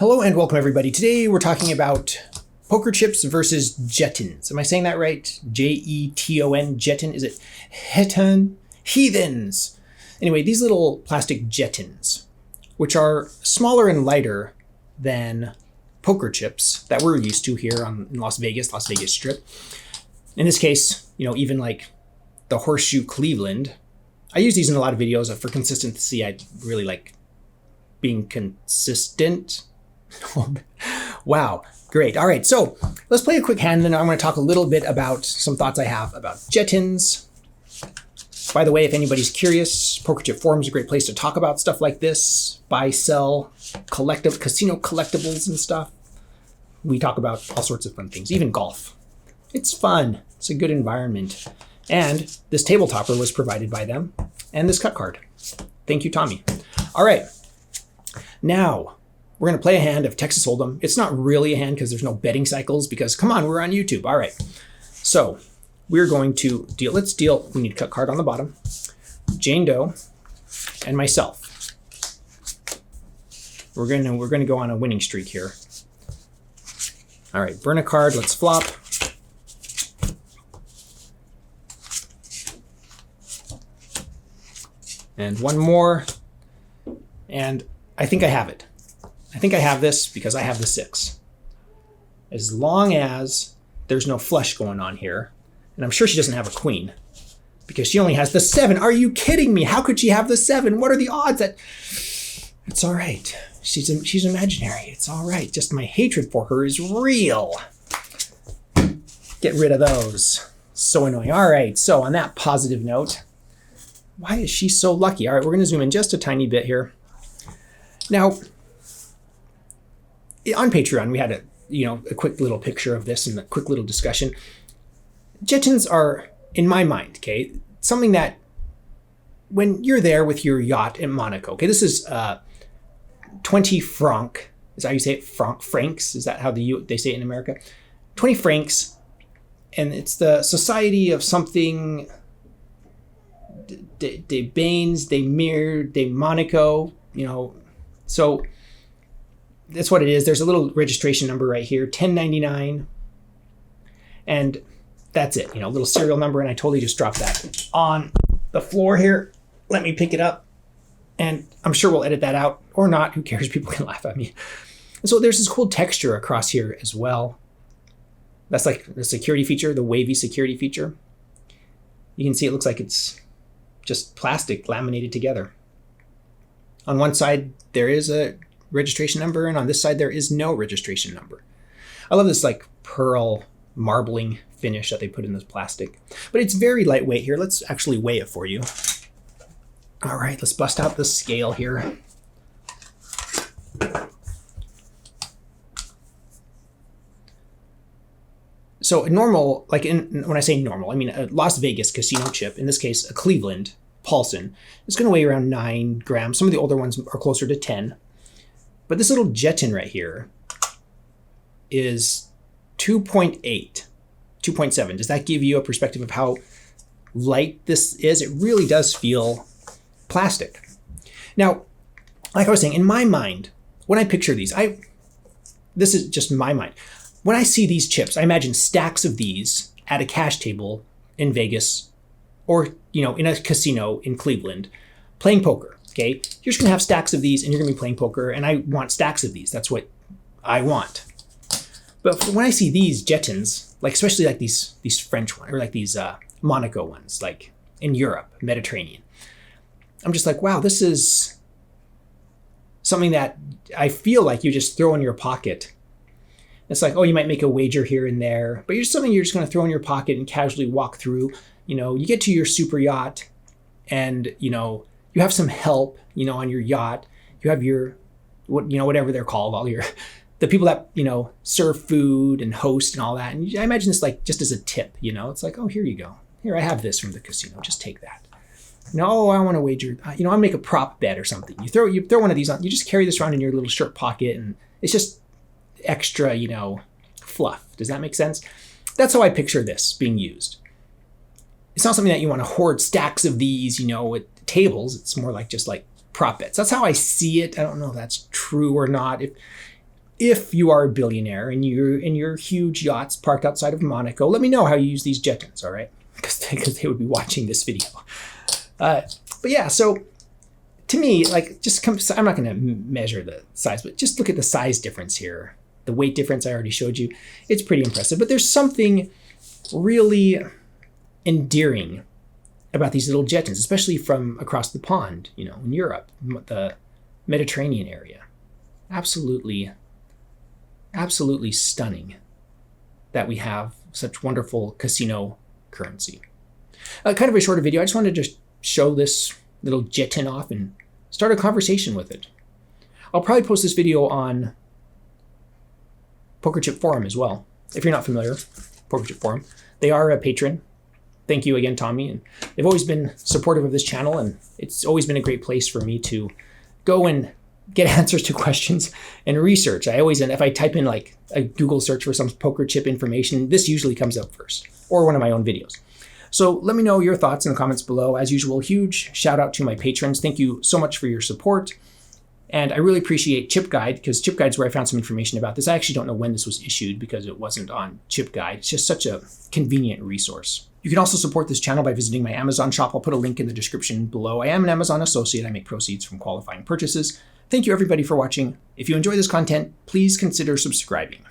Hello and welcome everybody. Today we're talking about poker chips versus Jetons. Am I saying that right? Jeton, Jeton? Is it Jeton? Heathens! Anyway, these little plastic Jetons, which are smaller and lighter than poker chips that we're used to here in Las Vegas Strip. In this case, even like the Horseshoe Cleveland. I use these in a lot of videos for consistency. I really like being consistent. Wow, great. All right, so let's play a quick hand, and then I'm going to talk a little bit about some thoughts I have about Jetons. By the way, if anybody's curious, Poker Chip Forum is a great place to talk about stuff like this. Buy, sell, casino collectibles and stuff. We talk about all sorts of fun things, even golf. It's fun. It's a good environment. And this table topper was provided by them, and this cut card. Thank you, Tommy. All right, now we're going to play a hand of Texas Holdem. It's not really a hand because there's no betting cycles because, come on, we're on YouTube. All right. So we're going to deal. Let's deal. We need a cut card on the bottom. Jane Doe and myself. We're going to go on a winning streak here. All right. Burn a card. Let's flop. And one more. And I think I have it. I think I have this because I have the 6. As long as there's no flush going on here, and I'm sure she doesn't have a queen because she only has the 7. Are you kidding me? How could she have the 7? What are the odds that... It's all right. She's imaginary. It's all right. Just my hatred for her is real. Get rid of those. So annoying. All right. So on that positive note, why is she so lucky? All right, we're going to zoom in just a tiny bit here. Now, on Patreon, we had a quick little picture of this and a quick little discussion. Jetons are, in my mind, okay, something that when you're there with your yacht in Monaco, okay, this is 20 franc. Is that how you say it? Francs? Is that how they say it in America? 20 francs, and it's the Society of something, de Bains, de Mir, de Monaco, so that's what it is. There's a little registration number right here, 1099. And that's it, a little serial number. And I totally just dropped that on the floor here. Let me pick it up. And I'm sure we'll edit that out or not. Who cares? People can laugh at me. And so there's this cool texture across here as well. That's like the security feature, the wavy security feature. You can see it looks like it's just plastic laminated together. On one side, there is a registration number, and on this side, there is no registration number. I love this like pearl marbling finish that they put in this plastic, but it's very lightweight here. Let's actually weigh it for you. All right, let's bust out the scale here. So normal, when I say normal, I mean a Las Vegas casino chip, in this case, a Cleveland Paulson, it's going to weigh around 9 grams. Some of the older ones are closer to 10. But this little Jeton right here is 2.8, 2.7. Does that give you a perspective of how light this is? It really does feel plastic. Now, like I was saying, in my mind, when I picture these, this is just my mind. When I see these chips, I imagine stacks of these at a cash table in Vegas or, in a casino in Cleveland playing poker. Okay, you're just going to have stacks of these and you're going to be playing poker, and I want stacks of these. That's what I want. But when I see these Jetons, especially like these French ones, or like these Monaco ones, like in Europe, Mediterranean, I'm just like, wow, this is something that I feel like you just throw in your pocket. It's like, oh, you might make a wager here and there, but something you're just going to throw in your pocket and casually walk through. You get to your super yacht and, you have some help, on your yacht. You have your, whatever they're called, the people that, serve food and host and all that. And I imagine this just as a tip, it's like, oh, here you go. Here, I have this from the casino. Just take that. No, I want to wager, I'll make a prop bet or something. You throw one of these on, you just carry this around in your little shirt pocket, and it's just extra, fluff. Does that make sense? That's how I picture this being used. It's not something that you want to hoard stacks of these, with tables. It's more like just like prop bets. That's how I see it. I don't know if that's true or not. if you are a billionaire and you're in your huge yachts parked outside of Monaco, let me know how you use these Jetons, all right? Because they would be watching this video. But yeah, so to me, like, I'm not going to measure the size, but just look at the size difference here. The weight difference I already showed you. It's pretty impressive. But there's something really endearing about these little Jetons, especially from across the pond, in Europe, the Mediterranean area. Absolutely stunning that we have such wonderful casino currency. Kind of a shorter video. I just wanted to show this little Jeton off and start a conversation with it. I'll probably post this video on Poker Chip Forum as well. If you're not familiar, Poker Chip Forum. They are a patron. Thank you again, Tommy. And they've always been supportive of this channel, and it's always been a great place for me to go and get answers to questions and research. If I type in like a Google search for some poker chip information, this usually comes up first, or one of my own videos. So let me know your thoughts in the comments below. As usual, huge shout out to my patrons. Thank you so much for your support. And I really appreciate Chip Guide, because Chip Guide's where I found some information about this. I actually don't know when this was issued because it wasn't on Chip Guide. It's just such a convenient resource. You can also support this channel by visiting my Amazon shop. I'll put a link in the description below. I am an Amazon associate. I make proceeds from qualifying purchases. Thank you everybody for watching. If you enjoy this content, please consider subscribing.